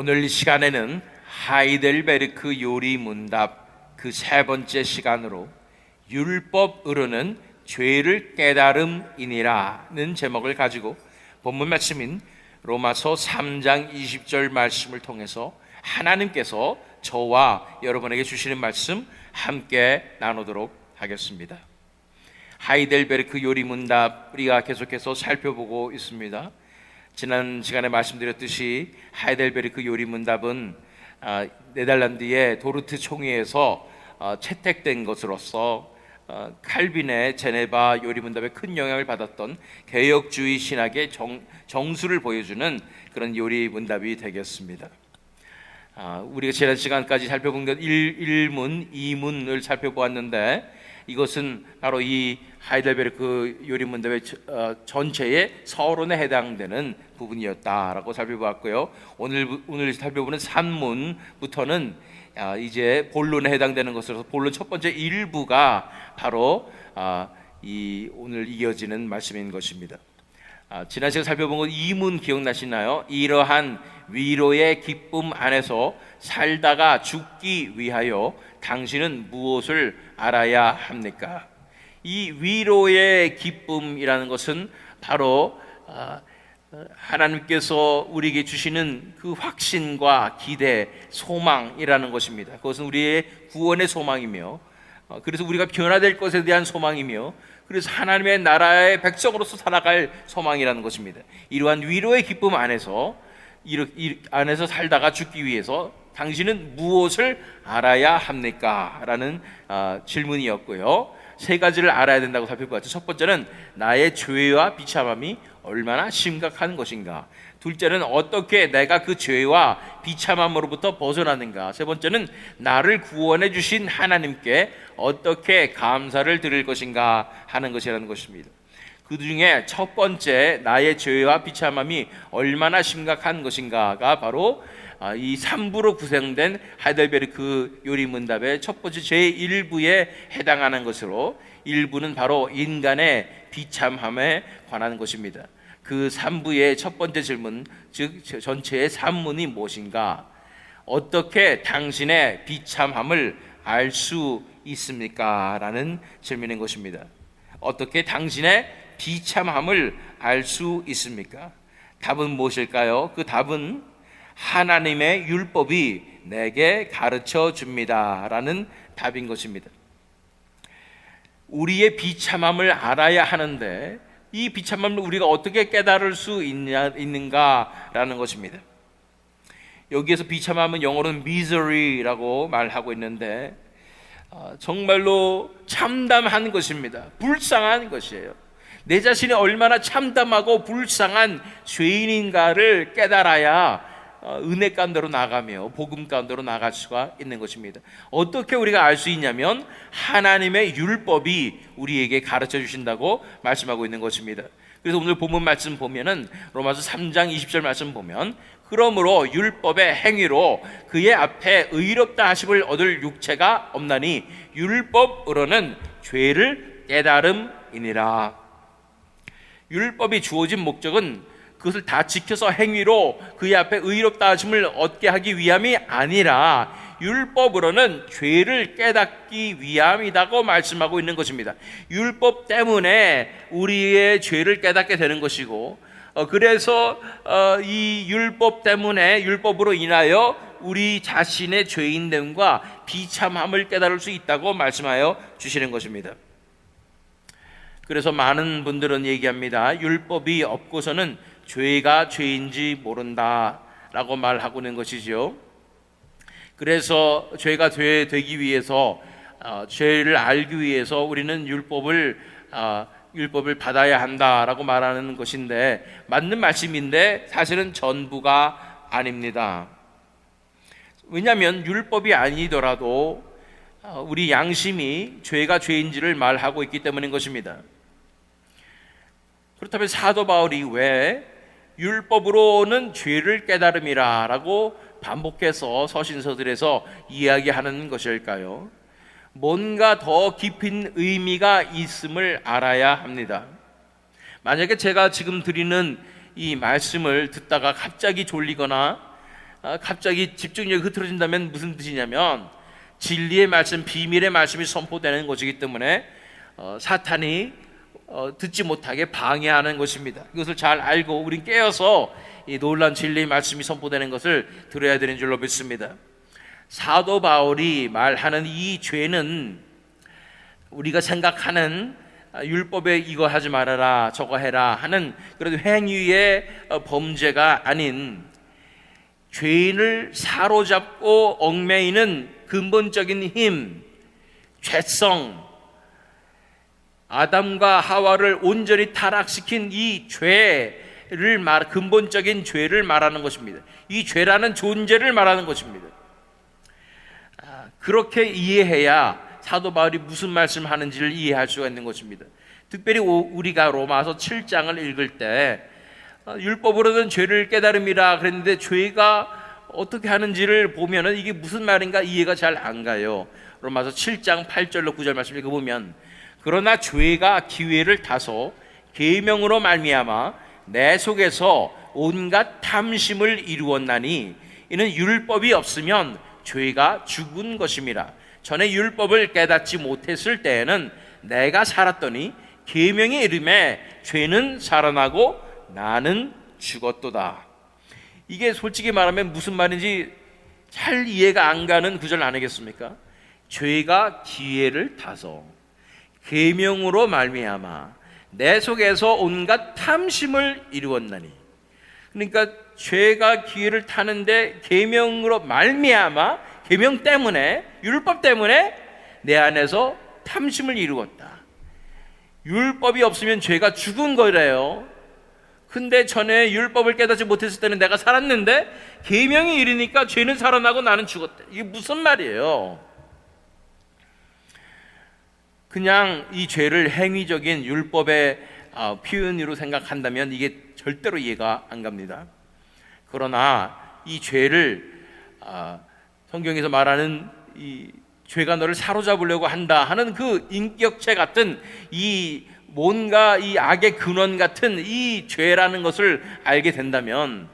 오늘 이 시간에는 하이델베르크 요리 문답 그 세 번째 시간으로 율법으로는 죄를 깨달음이니라는 제목을 가지고 본문 말씀인 로마서 3장 20절 말씀을 통해서 하나님께서 저와 여러분에게 주시는 말씀 함께 나누도록 하겠습니다. 하이델베르크 요리 문답 우리가 계속해서 살펴보고 있습니다. 지난 시간에 말씀드렸듯이 하이델베르크 요리 문답은 네덜란드의 도르트 총회에서 채택된 것으로서 칼빈의 제네바 요리 문답에 큰 영향을 받았던 개혁주의 신학의 정수를 보여주는 그런 요리 문답이 되겠습니다. 우리가 지난 시간까지 살펴본 것 1문, 2문을 살펴보았는데 이것은 바로 이 하이델베르크 요리 문답의 전체의 서론에 해당되는 부분이었다라고 살펴보았고요. 오늘 살펴보는 3문부터는 이제 본론에 해당되는 것으로서 본론 첫 번째 일부가 바로 오늘 이어지는 말씀인 것입니다. 지난 시간 살펴본 것 2문 기억나시나요? 이러한 위로의 기쁨 안에서 살다가 죽기 위하여 당신은 무엇을 알아야 합니까? 이 위로의 기쁨이라는 것은 바로 하나님께서 우리에게 주시는 그 확신과 기대, 소망이라는 것입니다. 그것은 우리의 구원의 소망이며, 그래서 우리가 변화될 것에 대한 소망이며, 그래서 하나님의 나라의 백성으로서 살아갈 소망이라는 것입니다. 이러한 위로의 기쁨 안에서 살다가 죽기 위해서 당신은 무엇을 알아야 합니까? 라는 질문이었고요. 세 가지를 알아야 된다고 살펴보았죠. 첫 번째는 나의 죄와 비참함이 얼마나 심각한 것인가. 둘째는 어떻게 내가 그 죄와 비참함으로부터 벗어나는가. 세 번째는 나를 구원해 주신 하나님께 어떻게 감사를 드릴 것인가 하는 것이라는 것입니다. 그 중에 첫 번째 나의 죄와 비참함이 얼마나 심각한 것인가가 바로 이 3부로 구성된 하이델베르크 요리 문답의 첫 번째 제1부에 해당하는 것으로 1부는 바로 인간의 비참함에 관한 것입니다. 그 3부의 첫 번째 질문, 즉 전체의 3문이 무엇인가? 어떻게 당신의 비참함을 알 수 있습니까? 라는 질문인 것입니다. 어떻게 당신의 비참함을 알 수 있습니까? 답은 무엇일까요? 그 답은 하나님의 율법이 내게 가르쳐 줍니다 라는 답인 것입니다. 우리의 비참함을 알아야 하는데 이 비참함을 우리가 어떻게 깨달을 수 있는가라는 것입니다. 여기에서 비참함은 영어로는 misery라고 말하고 있는데 정말로 참담한 것입니다. 불쌍한 것이에요. 내 자신이 얼마나 참담하고 불쌍한 죄인인가를 깨달아야 은혜 가운데로 나가며 복음 가운데로 나갈 수가 있는 것입니다. 어떻게 우리가 알 수 있냐면 하나님의 율법이 우리에게 가르쳐 주신다고 말씀하고 있는 것입니다. 그래서 오늘 본문 말씀 보면은 로마서 3장 20절 말씀 보면 그러므로 율법의 행위로 그의 앞에 의롭다 하심을 얻을 육체가 없나니 율법으로는 죄를 깨달음이니라. 율법이 주어진 목적은 그것을 다 지켜서 행위로 그의 앞에 의롭다 하심을 얻게 하기 위함이 아니라 율법으로는 죄를 깨닫기 위함이라고 말씀하고 있는 것입니다. 율법 때문에 우리의 죄를 깨닫게 되는 것이고 그래서 이 율법 때문에 율법으로 인하여 우리 자신의 죄인됨과 비참함을 깨달을 수 있다고 말씀하여 주시는 것입니다. 그래서 많은 분들은 얘기합니다. 율법이 없고서는 죄가 죄인지 모른다라고 말하고 있는 것이죠. 그래서 죄가 되기 위해서 죄를 알기 위해서 우리는 율법을 받아야 한다라고 말하는 것인데 맞는 말씀인데 사실은 전부가 아닙니다. 왜냐하면 율법이 아니더라도 우리 양심이 죄가 죄인지를 말하고 있기 때문인 것입니다. 그렇다면 사도 바울이 왜 율법으로는 죄를 깨달음이라 라고 반복해서 서신서들에서 이야기하는 것일까요? 뭔가 더 깊은 의미가 있음을 알아야 합니다. 만약에 제가 지금 드리는 이 말씀을 듣다가 갑자기 졸리거나 갑자기 집중력이 흐트러진다면 무슨 뜻이냐면 진리의 말씀, 비밀의 말씀이 선포되는 것이기 때문에 사탄이 듣지 못하게 방해하는 것입니다. 이것을 잘 알고 우린 깨어서 이 놀라운 진리의 말씀이 선포되는 것을 들어야 되는 줄로 믿습니다. 사도 바울이 말하는 이 죄는 우리가 생각하는 율법에 이거 하지 말아라 저거 해라 하는 그런 행위의 범죄가 아닌 죄인을 사로잡고 얽매이는 근본적인 힘, 죄성, 아담과 하와를 온전히 타락시킨 이 죄를 근본적인 죄를 말하는 것입니다. 이 죄라는 존재를 말하는 것입니다. 그렇게 이해해야 사도 바울이 무슨 말씀하는지를 이해할 수가 있는 것입니다. 특별히 우리가 로마서 7장을 읽을 때 율법으로는 죄를 깨달음이라 그랬는데 죄가 어떻게 하는지를 보면은 이게 무슨 말인가 이해가 잘 안 가요. 로마서 7장 8절로 9절 말씀 읽어보면 그러나 죄가 기회를 타서 계명으로 말미암아 내 속에서 온갖 탐심을 이루었나니 이는 율법이 없으면 죄가 죽은 것임이라. 전에 율법을 깨닫지 못했을 때에는 내가 살았더니 계명의 이름에 죄는 살아나고 나는 죽었도다. 이게 솔직히 말하면 무슨 말인지 잘 이해가 안 가는 구절 아니겠습니까? 죄가 기회를 타서 계명으로 말미암아 내 속에서 온갖 탐심을 이루었나니, 그러니까 죄가 기회를 타는데 계명으로 말미암아, 계명 때문에, 율법 때문에 내 안에서 탐심을 이루었다. 율법이 없으면 죄가 죽은 거래요. 근데 전에 율법을 깨닫지 못했을 때는 내가 살았는데 계명이 이르니까 죄는 살아나고 나는 죽었다. 이게 무슨 말이에요? 그냥 이 죄를 행위적인 율법의 표현으로 생각한다면 이게 절대로 이해가 안 갑니다. 그러나 이 죄를 성경에서 말하는 이 죄가 너를 사로잡으려고 한다 하는 그 인격체 같은 이 뭔가 이 악의 근원 같은 이 죄라는 것을 알게 된다면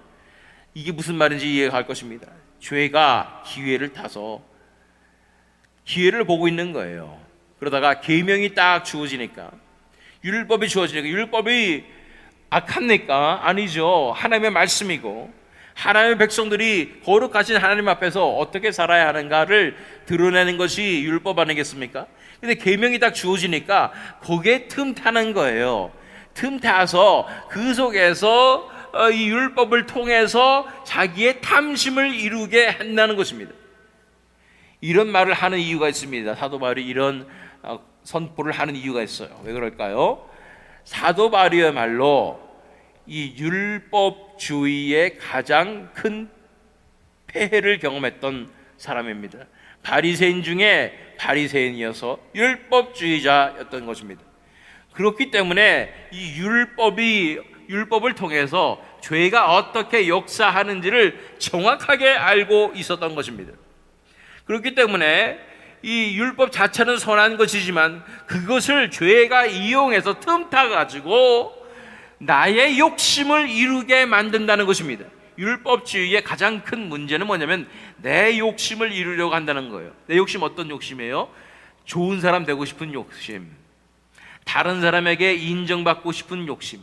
이게 무슨 말인지 이해가 갈 것입니다. 죄가 기회를 타서 기회를 보고 있는 거예요. 그러다가 계명이 딱 주어지니까, 율법이 주어지니까, 율법이 악합니까? 아니죠. 하나님의 말씀이고 하나님의 백성들이 거룩하신 하나님 앞에서 어떻게 살아야 하는가를 드러내는 것이 율법 아니겠습니까? 근데 계명이 딱 주어지니까 거기에 틈타는 거예요. 틈타서 그 속에서 이 율법을 통해서 자기의 탐심을 이루게 한다는 것입니다. 이런 말을 하는 이유가 있습니다. 사도 바울이 이런 선포를 하는 이유가 있어요. 왜 그럴까요? 사도 바울이야말로 이 율법주의의 가장 큰 폐해를 경험했던 사람입니다. 바리새인 중에 바리새인이어서 율법주의자였던 것입니다. 그렇기 때문에 이 율법을 통해서 죄가 어떻게 역사하는지를 정확하게 알고 있었던 것입니다. 그렇기 때문에 이 율법 자체는 선한 것이지만 그것을 죄가 이용해서 틈타가지고 나의 욕심을 이루게 만든다는 것입니다. 율법주의의 가장 큰 문제는 뭐냐면 내 욕심을 이루려고 한다는 거예요. 내 욕심 어떤 욕심이에요? 좋은 사람 되고 싶은 욕심, 다른 사람에게 인정받고 싶은 욕심,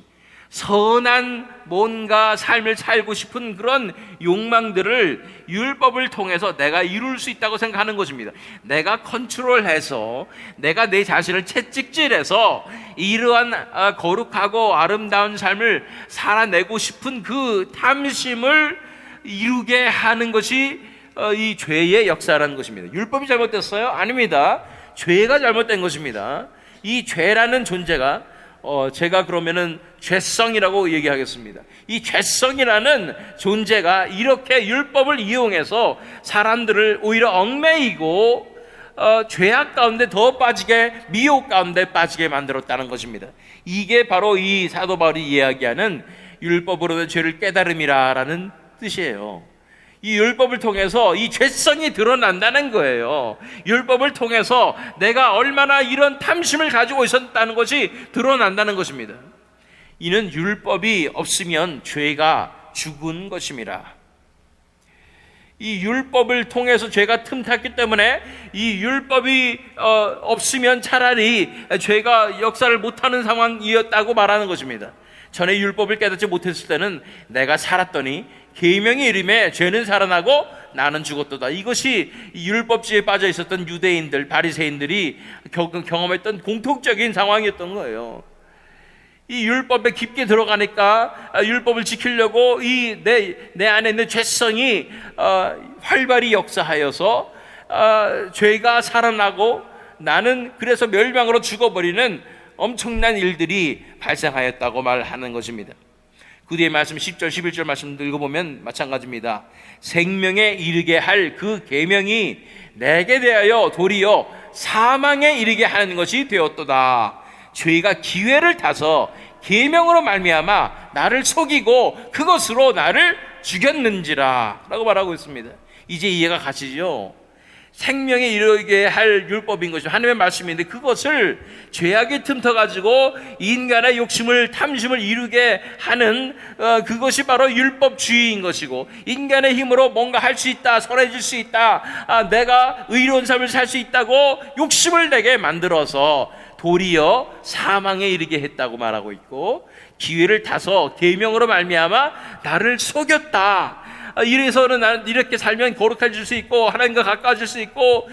선한 뭔가 삶을 살고 싶은 그런 욕망들을 율법을 통해서 내가 이룰 수 있다고 생각하는 것입니다. 내가 컨트롤해서, 내가 내 자신을 채찍질해서 이러한 거룩하고 아름다운 삶을 살아내고 싶은 그 탐심을 이루게 하는 것이 이 죄의 역사라는 것입니다. 율법이 잘못됐어요? 아닙니다. 죄가 잘못된 것입니다. 이 죄라는 존재가 제가 그러면은 죄성이라고 얘기하겠습니다. 이 죄성이라는 존재가 이렇게 율법을 이용해서 사람들을 오히려 얽매이고 죄악 가운데 더 빠지게, 미혹 가운데 빠지게 만들었다는 것입니다. 이게 바로 이 사도 바울이 이야기하는 율법으로는 죄를 깨달음이라는 뜻이에요. 이 율법을 통해서 이 죄성이 드러난다는 거예요. 율법을 통해서 내가 얼마나 이런 탐심을 가지고 있었다는 것이 드러난다는 것입니다. 이는 율법이 없으면 죄가 죽은 것입니다. 이 율법을 통해서 죄가 틈탔기 때문에 이 율법이 없으면 차라리 죄가 역사를 못하는 상황이었다고 말하는 것입니다. 전에 율법을 깨닫지 못했을 때는 내가 살았더니 계명의 이름에 죄는 살아나고 나는 죽었도다. 이것이 율법주의에 빠져 있었던 유대인들, 바리새인들이 경험했던 공통적인 상황이었던 거예요. 이 율법에 깊게 들어가니까 율법을 지키려고 내 안에 있는 죄성이 활발히 역사하여서 죄가 살아나고 나는 그래서 멸망으로 죽어버리는 엄청난 일들이 발생하였다고 말하는 것입니다. 그 뒤에 말씀 10절 11절 말씀 읽어보면 마찬가지입니다. 생명에 이르게 할 그 계명이 내게 대하여 도리어 사망에 이르게 하는 것이 되었도다. 죄가 기회를 타서 계명으로 말미암아 나를 속이고 그것으로 나를 죽였는지라 라고 말하고 있습니다. 이제 이해가 가시죠? 생명에 이르게 할 율법인 것이 하나님의 말씀인데 그것을 죄악에 틈터가지고 인간의 욕심을 탐심을 이루게 하는 그것이 바로 율법주의인 것이고, 인간의 힘으로 뭔가 할 수 있다, 선해질 수 있다, 내가 의로운 삶을 살 수 있다고 욕심을 내게 만들어서 도리어 사망에 이르게 했다고 말하고 있고, 기회를 타서 계명으로 말미암아 나를 속였다. 이래서는 나는 이렇게 살면 거룩해질 수 있고 하나님과 가까워질 수 있고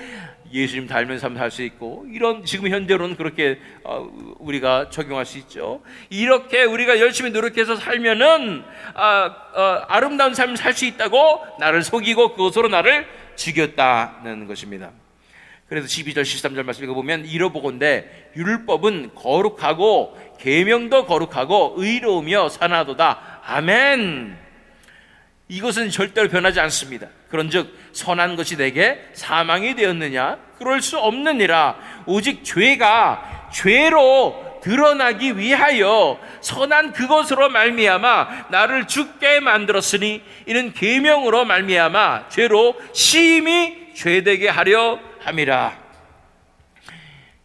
예수님 닮은 삶 살 수 있고, 이런 지금 현재로는 그렇게 우리가 적용할 수 있죠. 이렇게 우리가 열심히 노력해서 살면은 아름다운 삶을 살 수 있다고 나를 속이고 그것으로 나를 죽였다는 것입니다. 그래서 12절 13절 말씀 읽어보면 이러보건대 율법은 거룩하고 계명도 거룩하고 의로우며 선하도다. 아멘. 이것은 절대로 변하지 않습니다. 그런즉 선한 것이 내게 사망이 되었느냐? 그럴 수 없느니라. 오직 죄가 죄로 드러나기 위하여 선한 그것으로 말미암아 나를 죽게 만들었으니 이는 계명으로 말미암아 죄로 심히 죄되게 하려 함이라.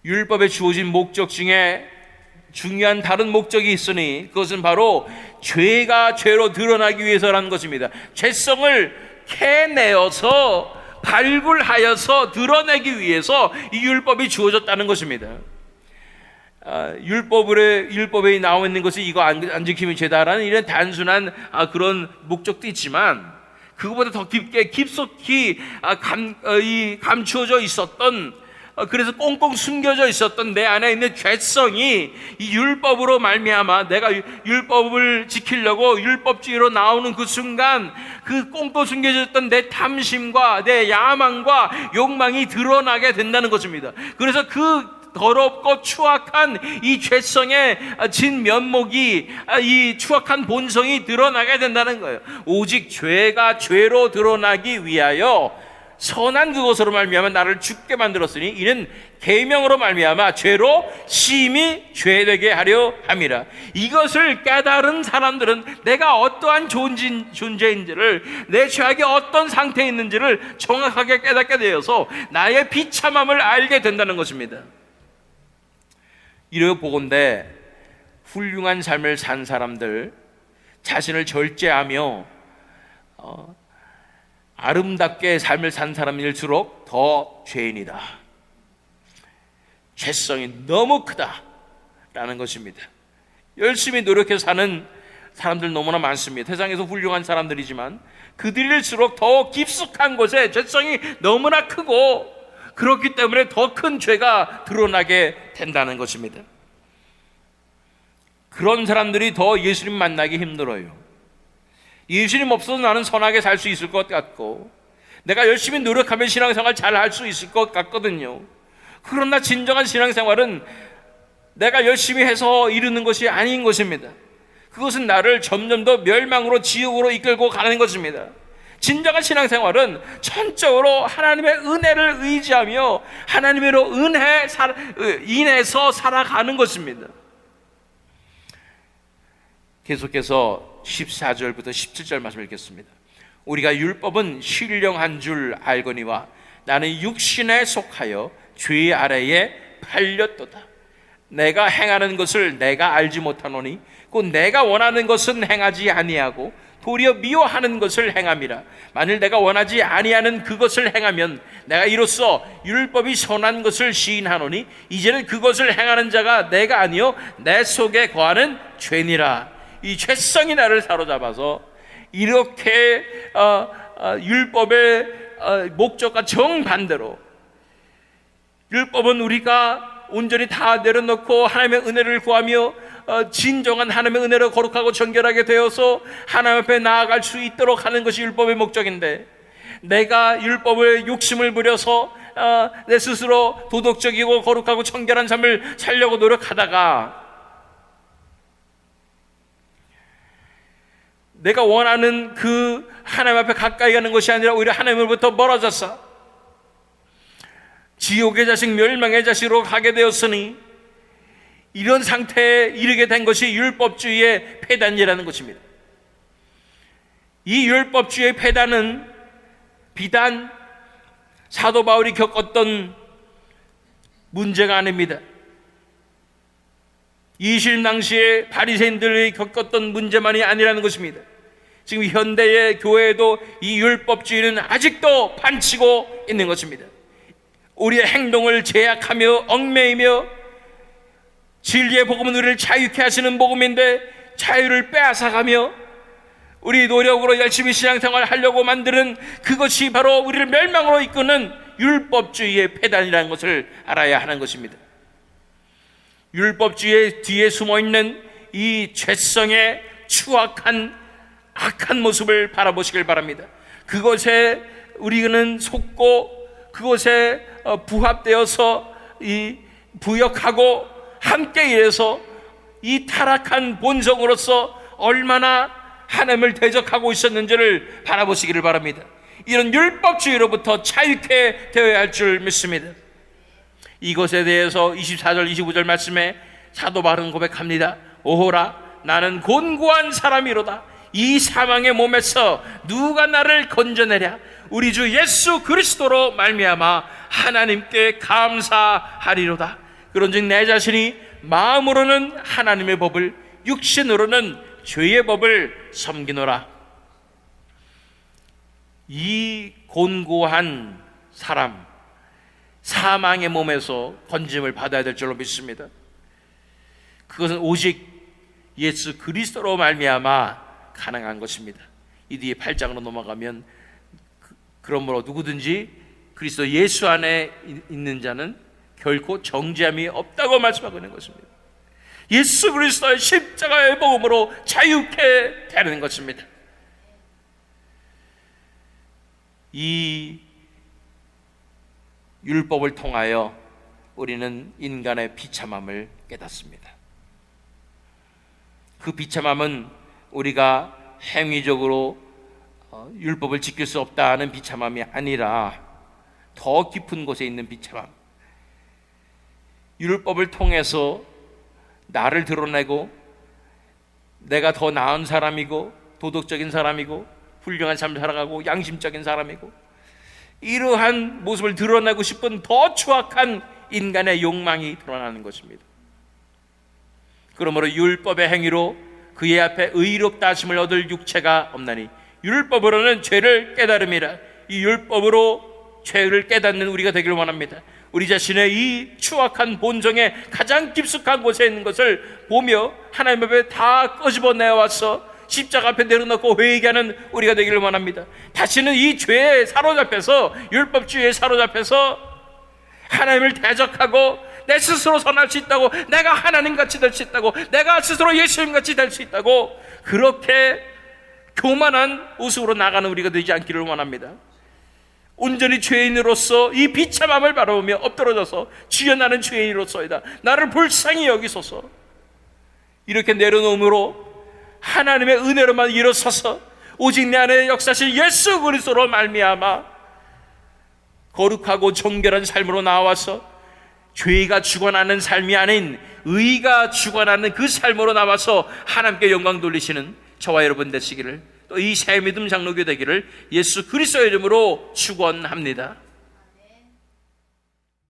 율법에 주어진 목적 중에 중요한 다른 목적이 있으니 그것은 바로 죄가 죄로 드러나기 위해서라는 것입니다. 죄성을 캐내어서 발굴하여서 드러내기 위해서 이 율법이 주어졌다는 것입니다. 율법에 나와 있는 것이 이거 안 지키면 죄다라는 이런 단순한 그런 목적도 있지만, 그것보다 더 깊숙이 감추어져 있었던, 그래서 꽁꽁 숨겨져 있었던 내 안에 있는 죄성이 이 율법으로 말미암아 내가 율법을 지키려고 율법주의로 나오는 그 순간 그 꽁꽁 숨겨졌던 내 탐심과 내 야망과 욕망이 드러나게 된다는 것입니다. 그래서 그 더럽고 추악한 이 죄성의 진면목이, 이 추악한 본성이 드러나게 된다는 거예요. 오직 죄가 죄로 드러나기 위하여 선한 그것으로 말미암아 나를 죽게 만들었으니 이는 계명으로 말미암아 죄로 심히 죄되게 하려 함이라. 이것을 깨달은 사람들은 내가 어떠한 존재인지를, 내 죄악이 어떤 상태에 있는지를 정확하게 깨닫게 되어서 나의 비참함을 알게 된다는 것입니다. 이러 보건대 훌륭한 삶을 산 사람들, 자신을 절제하며 아름답게 삶을 산 사람일수록 더 죄인이다. 죄성이 너무 크다라는 것입니다. 열심히 노력해서 사는 사람들 너무나 많습니다. 세상에서 훌륭한 사람들이지만 그들일수록 더 깊숙한 곳에 죄성이 너무나 크고, 그렇기 때문에 더 큰 죄가 드러나게 된다는 것입니다. 그런 사람들이 더 예수님 만나기 힘들어요. 예수님 없어도 나는 선하게 살 수 있을 것 같고, 내가 열심히 노력하면 신앙생활 잘 할 수 있을 것 같거든요. 그러나 진정한 신앙생활은 내가 열심히 해서 이루는 것이 아닌 것입니다. 그것은 나를 점점 더 멸망으로, 지옥으로 이끌고 가는 것입니다. 진정한 신앙생활은 전적으로 하나님의 은혜를 의지하며 하나님으로 인해서 살아가는 것입니다. 계속해서 14절부터 17절 말씀을 읽겠습니다. 우리가 율법은 신령한 줄 알거니와 나는 육신에 속하여 죄 아래에 팔렸도다. 내가 행하는 것을 내가 알지 못하노니 곧 내가 원하는 것은 행하지 아니하고 도리어 미워하는 것을 행함이라. 만일 내가 원하지 아니하는 그것을 행하면 내가 이로써 율법이 선한 것을 시인하노니 이제는 그것을 행하는 자가 내가 아니요 내 속에 거하는 죄니라. 이 죄성이 나를 사로잡아서 이렇게 율법의 목적과 정반대로, 율법은 우리가 온전히 다 내려놓고 하나님의 은혜를 구하며 진정한 하나님의 은혜로 거룩하고 정결하게 되어서 하나님 앞에 나아갈 수 있도록 하는 것이 율법의 목적인데, 내가 율법을 욕심을 부려서 내 스스로 도덕적이고 거룩하고 정결한 삶을 살려고 노력하다가 내가 원하는 그 하나님 앞에 가까이 가는 것이 아니라 오히려 하나님으로부터 멀어져서 지옥의 자식, 멸망의 자식으로 가게 되었으니, 이런 상태에 이르게 된 것이 율법주의의 폐단이라는 것입니다. 이 율법주의의 폐단은 비단 사도 바울이 겪었던 문제가 아닙니다. 이 시대 당시에 바리새인들이 겪었던 문제만이 아니라는 것입니다. 지금 현대의 교회에도 이 율법주의는 아직도 판치고 있는 것입니다. 우리의 행동을 제약하며 얽매이며, 진리의 복음은 우리를 자유케 하시는 복음인데 자유를 빼앗아가며 우리 노력으로 열심히 신앙생활을 하려고 만드는 그것이 바로 우리를 멸망으로 이끄는 율법주의의 폐단이라는 것을 알아야 하는 것입니다. 율법주의의 뒤에 숨어있는 이 죄성의 추악한 악한 모습을 바라보시길 바랍니다. 그것에 우리는 속고 그것에 부합되어서 부역하고 함께 일해서 이 타락한 본성으로서 얼마나 하나님을 대적하고 있었는지를 바라보시기를 바랍니다. 이런 율법주의로부터 자유케 되어야 할 줄 믿습니다. 이것에 대해서 24절 25절 말씀에 사도 바울은 고백합니다. 오호라, 나는 곤고한 사람이로다. 이 사망의 몸에서 누가 나를 건져내랴. 우리 주 예수 그리스도로 말미암아 하나님께 감사하리로다. 그런즉 내 자신이 마음으로는 하나님의 법을, 육신으로는 죄의 법을 섬기노라. 이 곤고한 사람, 사망의 몸에서 건짐을 받아야 될 줄로 믿습니다. 그것은 오직 예수 그리스도로 말미암아 가능한 것입니다. 이 뒤에 8장으로 넘어가면 그러므로 누구든지 그리스도 예수 안에 있는 자는 결코 정죄함이 없다고 말씀하고 있는 것입니다. 예수 그리스도의 십자가의 복음으로 자유케 되는 것입니다. 이 율법을 통하여 우리는 인간의 비참함을 깨닫습니다. 그 비참함은 우리가 행위적으로 율법을 지킬 수 없다는 비참함이 아니라 더 깊은 곳에 있는 비참함, 율법을 통해서 나를 드러내고 내가 더 나은 사람이고 도덕적인 사람이고 훌륭한 삶을 살아가고 양심적인 사람이고, 이러한 모습을 드러내고 싶은 더 추악한 인간의 욕망이 드러나는 것입니다. 그러므로 율법의 행위로 그의 앞에 의롭다 하심을 얻을 육체가 없나니 율법으로는 죄를 깨달음이라. 이 율법으로 죄를 깨닫는 우리가 되기를 원합니다. 우리 자신의 이 추악한 본성의 가장 깊숙한 곳에 있는 것을 보며 하나님 앞에 다 끄집어내와서 십자가 앞에 내려놓고 회개하는 우리가 되기를 원합니다. 다시는 이 죄에 사로잡혀서, 율법주의에 사로잡혀서 하나님을 대적하고 내 스스로 선할 수 있다고, 내가 하나님같이 될 수 있다고, 내가 스스로 예수님같이 될 수 있다고 그렇게 교만한 모습으로 나가는 우리가 되지 않기를 원합니다. 온전히 죄인으로서 이 비참함을 바라보며 엎드러져서 주여 나는 죄인으로서이다, 나를 불쌍히 여기소서, 이렇게 내려놓음으로 하나님의 은혜로만 일어서서 오직 내 안에 역사하신 예수 그리스도로 말미암아 거룩하고 정결한 삶으로 나와서 죄가 죽어나는 삶이 아닌 의가 죽어나는 그 삶으로 나와서 하나님께 영광 돌리시는 저와 여러분 되시기를, 또 이 새 믿음 장로교 되기를 예수 그리스도의 이름으로 축원합니다.